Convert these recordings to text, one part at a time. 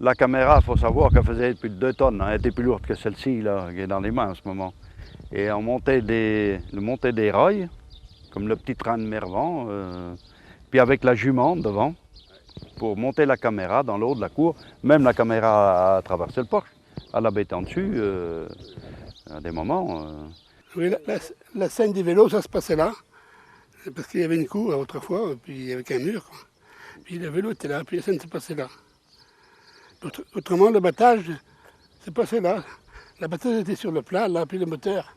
La caméra, il faut savoir qu'elle faisait plus de 2 tonnes. Elle était plus lourde que celle-ci, là, qui est dans les mains en ce moment. Et on montait des rails, comme le petit train de Mervan, puis avec la jument devant, pour monter la caméra dans le haut de la cour. Même la caméra a traversé le porche, à la bête en dessus, à des moments. Oui, la scène du vélo, ça se passait là, parce qu'il y avait une cour autrefois, puis avec un mur, quoi. Puis le vélo était là, puis la scène se passait là. Autrement, le battage se passait là. La battage était sur le plat, là, puis le moteur,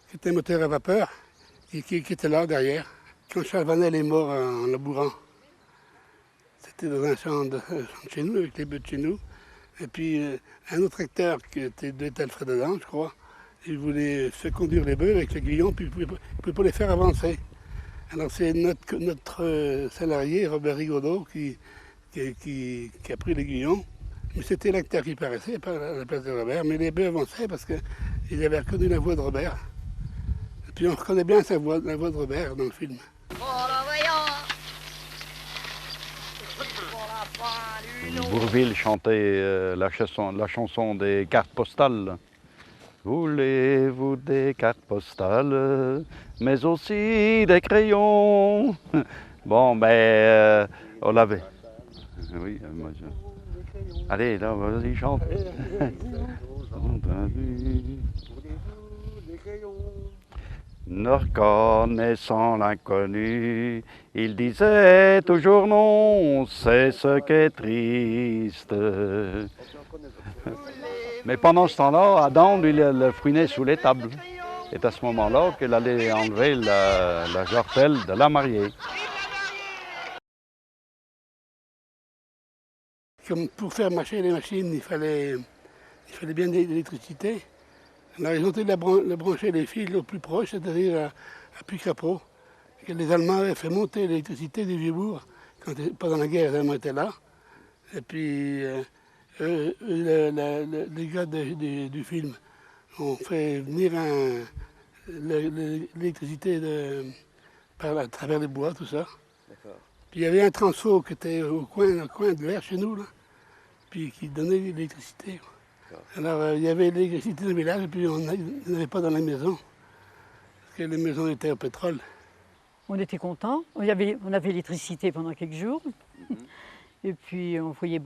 qui était un moteur à vapeur, qui était là derrière. Quand Charles Vanel est mort en labourant, c'était dans un champ de chez nous, avec les bœufs de chez nous. Et puis un autre acteur qui était Alfred Adam, je crois, il voulait faire conduire les bœufs avec l'aiguillon, puis il ne pouvait pas les faire avancer. Alors c'est notre salarié, Robert Rigaudot, qui a pris l'aiguillon. Mais c'était l'acteur qui paraissait, pas à la place de Robert. Mais les bœufs avançaient parce qu'ils avaient reconnu la voix de Robert. Et puis on reconnaît bien la voix de Robert dans le film. Bourvil chantait la chanson des cartes postales. Voulez-vous des cartes postales, mais aussi des crayons? Bon, ben, on l'avait. Oui, moi, allez, là, vas-y, chante. Ne reconnaissant l'inconnu, il disait toujours non, c'est ce qui est triste. Mais pendant ce temps-là, Adam, lui, le fouinait sous les tables. C'est à ce moment-là qu'il allait enlever la jartelle de la mariée. Comme pour faire marcher les machines, il fallait bien de l'électricité. Alors ils ont été brancher les fils le plus proche, c'est-à-dire à Puy-Capot. Les Allemands avaient fait monter l'électricité du Vieux-Bourg pendant la guerre, les Allemands étaient là. Et puis les gars du film ont fait venir l'électricité à travers les bois, tout ça. Puis il y avait un transfo qui était au coin de l'air chez nous, là, puis qui donnait l'électricité. Alors il y avait l'électricité dans le village, et puis on n'avait pas dans la maison, parce que les maisons étaient au pétrole. On était contents, on avait l'électricité pendant quelques jours, et puis on voyait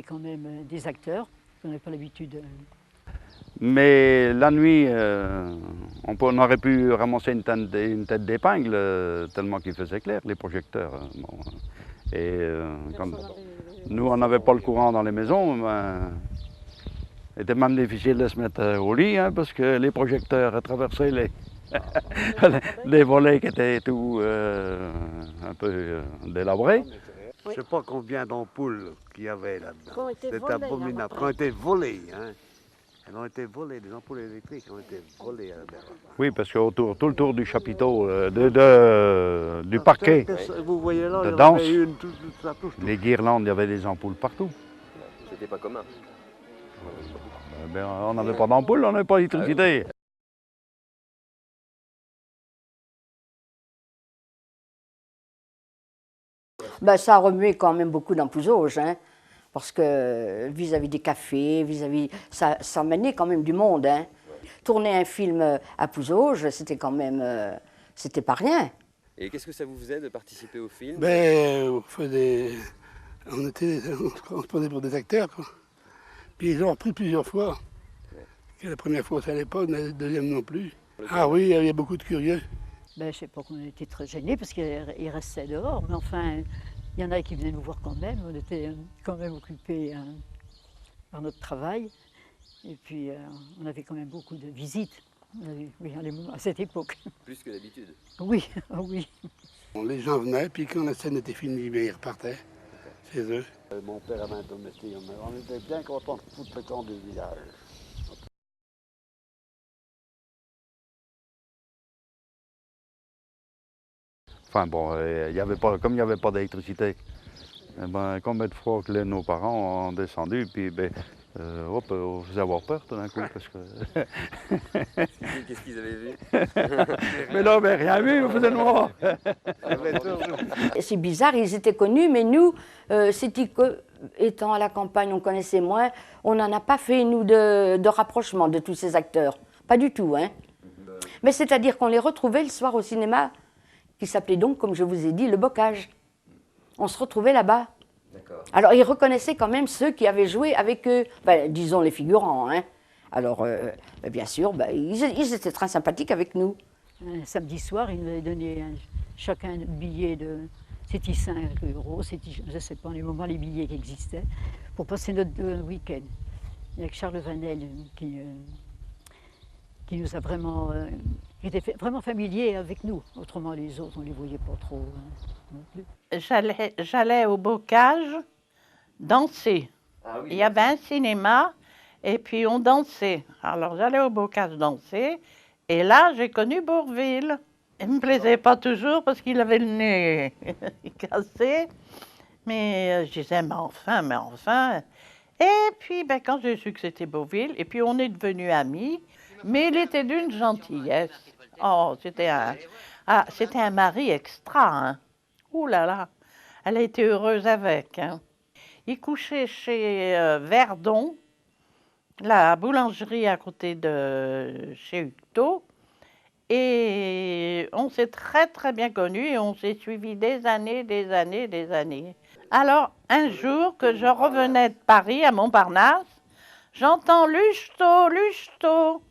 quand même des acteurs, on n'avait pas l'habitude. Mais la nuit, on aurait pu ramasser une tête d'épingle, tellement qu'il faisait clair, les projecteurs. Bon. Et comme nous, on n'avait pas le courant dans les maisons, ben, c'était même difficile de se mettre au lit, hein, parce que les projecteurs traversaient les volets qui étaient tout un peu délabrés. Je ne sais pas combien d'ampoules qu'il y avait là-dedans. C'était abominable. Qui ont été volées. Hein. Elles ont été volées, des ampoules électriques ont été volées à la berge. Oui, parce que tout le tour du chapiteau, du parquet, vous voyez là, de il y danse, avait une, ça touche tout. les guirlandes, il y avait des ampoules partout. C'était pas commun. Ben, on n'avait pas d'ampoule, on n'avait pas d'électricité. Ben, ça a remué quand même beaucoup dans Pouzauges, hein, parce que vis-à-vis des cafés, ça menait quand même du monde. Hein. Tourner un film à Pouzauges, c'était quand même, c'était pas rien. Et qu'est-ce que ça vous faisait de participer au film? Ben, on se prenait pour des acteurs, quoi. Puis ils ont repris plusieurs fois. Que la première fois, ça n'allait pas, la deuxième non plus. Ah oui, il y avait beaucoup de curieux. Ben, je sais pas qu'on était très gênés parce qu'ils restaient dehors, mais enfin, il y en a qui venaient nous voir quand même. On était quand même occupés par notre travail. Et puis, on avait quand même beaucoup de visites à cette époque. Plus que d'habitude. Oui, oui. Bon, les gens venaient, puis quand la scène était finie, ils repartaient chez eux. Mon père avait un domestique, on était bien contents de foutre le camp du village. Enfin bon, comme il n'y avait pas d'électricité, eh ben, combien de fois que nos parents ont descendu, puis ben, on faisait avoir peur tout d'un coup. Parce que... Qu'est-ce qu'ils avaient vu? Mais là, ben, rien vu, on faisait noir. C'est bizarre, ils étaient connus, mais nous, c'était que étant à la campagne, on connaissait moins. On n'en a pas fait, nous, de rapprochement de tous ces acteurs. Pas du tout, hein. Mais c'est-à-dire qu'on les retrouvait le soir au cinéma, qui s'appelait donc, comme je vous ai dit, le Bocage. On se retrouvait là-bas. Alors, ils reconnaissaient quand même ceux qui avaient joué avec eux, ben, disons les figurants, hein. Alors, ben, bien sûr, ben, ils étaient très sympathiques avec nous. Un samedi soir, ils nous avaient donné chacun un billet de... C'était 5 €, je ne sais pas, en les moments, les billets qui existaient, pour passer notre week-end. Il y a que Charles Vanel qui nous a vraiment... qui était vraiment familier avec nous. Autrement, les autres, on ne les voyait pas trop non plus. J'allais au Bocage danser. Ah oui. Il y avait un cinéma et puis on dansait. Alors j'allais au Bocage danser et là j'ai connu Bourvil. Il ne me plaisait pas toujours parce qu'il avait le nez cassé. Mais je disais, mais enfin. Et puis ben, quand j'ai su que c'était Bourvil, et puis on est devenus amis, mais il était d'une gentillesse. Oh, c'était un mari extra, hein. Ouh là là, elle a été heureuse avec, hein. Il couchait chez Verdon, la boulangerie à côté de chez Hucto. Et on s'est très très bien connus et on s'est suivis des années. Alors, un jour que je revenais de Paris à Montparnasse, j'entends Luchetot, Luchetot.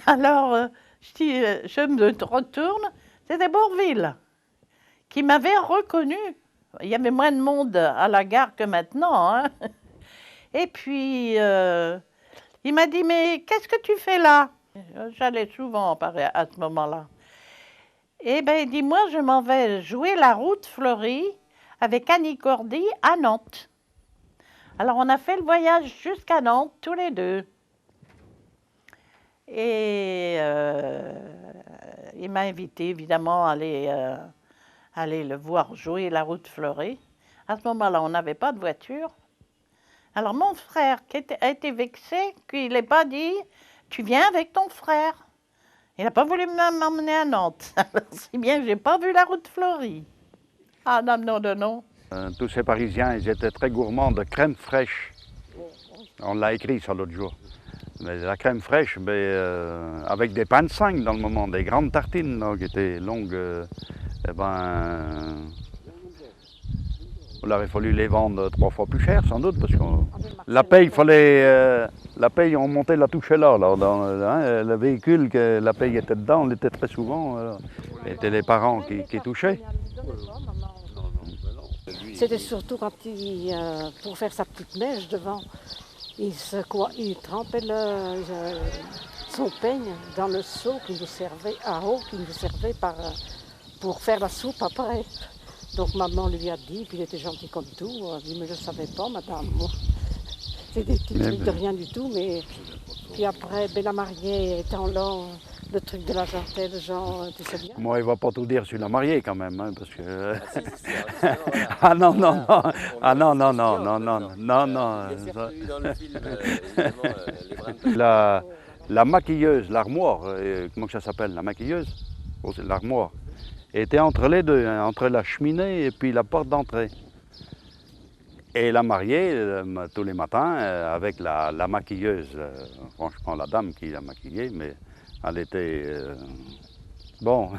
Alors, je me retourne, c'était Bourvil qui m'avait reconnu. Il y avait moins de monde à la gare que maintenant, hein. Et puis, il m'a dit, mais qu'est-ce que tu fais là? J'allais souvent à ce moment-là. Eh bien, il dit, moi, je m'en vais jouer la route fleurie avec Annie Cordy à Nantes. Alors, on a fait le voyage jusqu'à Nantes, tous les deux. Et il m'a invité, évidemment, à aller le voir jouer la route fleurie. À ce moment-là, on n'avait pas de voiture. Alors, mon frère, a été vexé qu'il n'ait pas dit « Tu viens avec ton frère ». Il n'a pas voulu m'emmener à Nantes. Si bien que je n'ai pas vu la route fleurie. Ah non. Tous ces Parisiens, ils étaient très gourmands de crème fraîche. On l'a écrit ça l'autre jour. Mais la crème fraîche, avec des pains de 5 dans le moment, des grandes tartines là, qui étaient longues, il aurait fallu les vendre 3 fois plus cher sans doute, parce que la paye, on montait la touche là dans le véhicule, que la paye était dedans, on était très souvent, c'était les parents qui touchaient. C'était surtout quand pour faire sa petite mèche devant, il trempait son peigne dans le seau qui nous servait à eau, qui nous servait pour faire la soupe après. Donc maman lui a dit, puis il était gentil comme tout, il a dit mais je ne savais pas madame, moi. C'est des petits trucs de rien du tout, mais puis après, la mariée étant là, le truc de la jartelle, genre, tu sais bien. Moi, il ne va pas tout dire sur la mariée quand même, hein, parce que... Ah non. La maquilleuse, l'armoire, comment ça s'appelle, la maquilleuse, l'armoire, était entre les deux, hein, entre la cheminée et puis la porte d'entrée. Et la mariée, tous les matins, avec la maquilleuse, franchement la dame qui l'a maquillée, mais elle était... bon,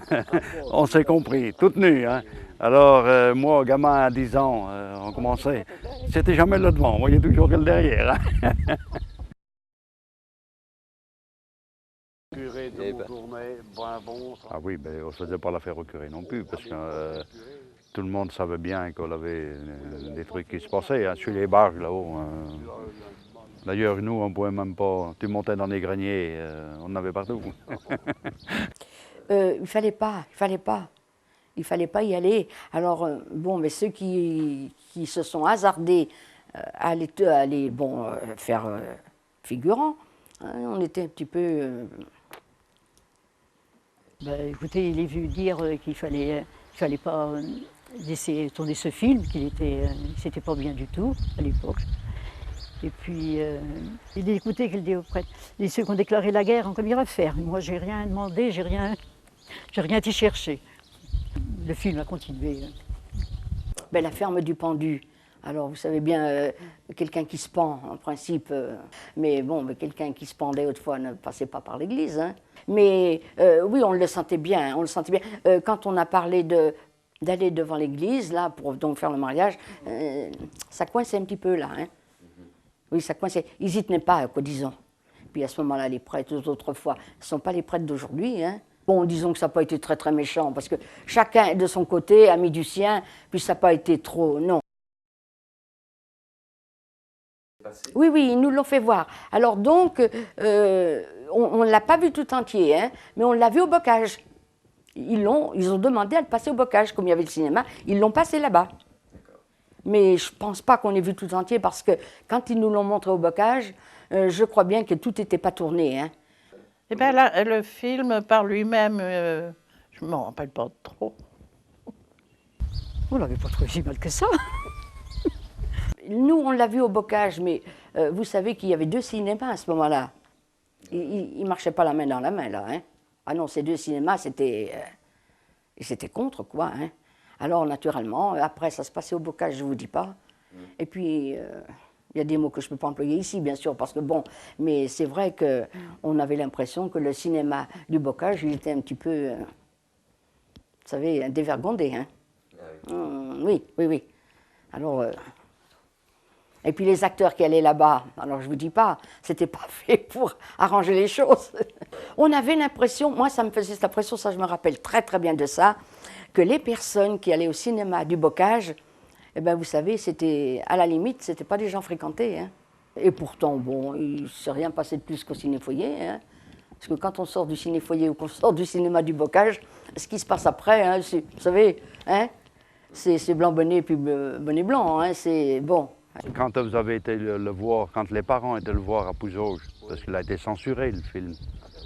on s'est compris, toute nue. Hein. Alors, moi, gamin à 10 ans, on commençait. C'était jamais le devant, on voyait toujours que le derrière. Hein. Ah oui, on ne se faisait pas l'affaire au curé non plus, parce que tout le monde savait bien qu'on avait des trucs qui se passaient, hein, sur les barges là-haut. D'ailleurs, nous, on ne pouvait même pas... Tu montais dans les greniers, on en avait partout. Il fallait pas y aller. Alors, mais ceux qui se sont hasardés à aller faire figurant, hein, on était un petit peu... Écoutez, il est vu dire qu'il fallait pas laisser tourner ce film, c'était pas bien du tout à l'époque. Et puis, il dit, écoutez, qu'il dit auprès de ceux qui ont déclaré la guerre en première affaire. Moi, j'ai rien demandé, j'ai rien été chercher. Le film a continué. La ferme du Pendu, Alors, vous savez bien, quelqu'un qui se pend, en principe, mais bon, mais quelqu'un qui se pendait autrefois ne passait pas par l'église. Hein. Mais oui, on le sentait bien, on le sentait bien. Quand on a parlé d'aller devant l'église, là, pour donc faire le mariage, ça coinçait un petit peu, là. Hein. Oui, ça coinçait. Ils n'y tenaient pas, quoi, disons. Puis à ce moment-là, les prêtres d'autrefois ne sont pas les prêtres d'aujourd'hui, hein. Bon, disons que ça n'a pas été très, très méchant, parce que chacun, de son côté, a mis du sien, puis ça n'a pas été trop... Non. Oui, oui, ils nous l'ont fait voir. Alors donc, on ne l'a pas vu tout entier, hein, mais on l'a vu au bocage. Ils ont demandé à le passer au bocage, comme il y avait le cinéma, ils l'ont passé là-bas. Mais je ne pense pas qu'on ait vu tout entier, parce que quand ils nous l'ont montré au bocage, je crois bien que tout n'était pas tourné. Hein. Eh bien là, le film par lui-même, je ne m'en rappelle pas trop. On l'avait pas trouvé si mal que ça. Nous, on l'a vu au bocage, mais vous savez qu'il y avait 2 cinémas à ce moment-là. Ils ne marchaient pas la main dans la main, là. Hein. Ah non, ces 2 cinémas, c'était contre, quoi. Hein. Alors, naturellement, après, ça se passait au bocage, je ne vous dis pas. Et puis, il y a des mots que je ne peux pas employer ici, bien sûr, parce que bon, mais c'est vrai qu'on avait l'impression que le cinéma du bocage, il était un petit peu, vous savez, dévergondé. Hein. Oui, oui, oui. Alors... Et puis les acteurs qui allaient là-bas, alors je ne vous dis pas, c'était pas fait pour arranger les choses. On avait l'impression, moi ça me faisait cette impression, ça je me rappelle très très bien de ça, que les personnes qui allaient au cinéma du bocage, eh ben vous savez, c'était à la limite, c'était pas des gens fréquentés. Hein. Et pourtant, bon, il ne s'est rien passé de plus qu'au ciné-foyer. Hein. Parce que quand on sort du ciné-foyer ou qu'on sort du cinéma du bocage, ce qui se passe après, hein, vous savez, hein, c'est blanc bonnet puis bonnet blanc, hein, c'est bon. Quand vous avez été le voir, quand les parents étaient le voir à Pouzauges, parce qu'il a été censuré le film,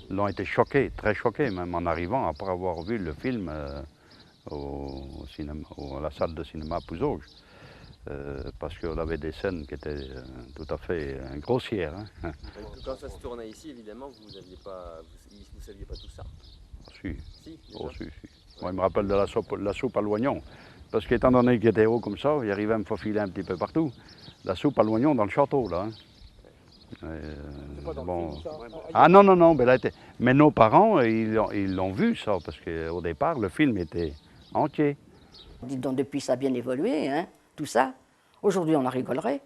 ils ont été choqués, très choqués même en arrivant, après avoir vu le film au cinéma, à la salle de cinéma à Pouzauges, parce qu'on avait des scènes qui étaient tout à fait grossières. Hein. Quand ça se tournait ici, évidemment, vous ne saviez pas tout ça. Si. Si, Oh, si. Moi, je me rappelle de la soupe à l'oignon. Parce qu'étant donné qu'il était haut comme ça, il arrivait à me faufiler un petit peu partout. La soupe à l'oignon dans le château, là. Hein. Bon. Ah non, non, non, mais nos parents, ils l'ont vu, ça, parce qu'au départ, le film était entier. Dites donc, depuis, ça a bien évolué, hein, tout ça. Aujourd'hui, on en rigolerait.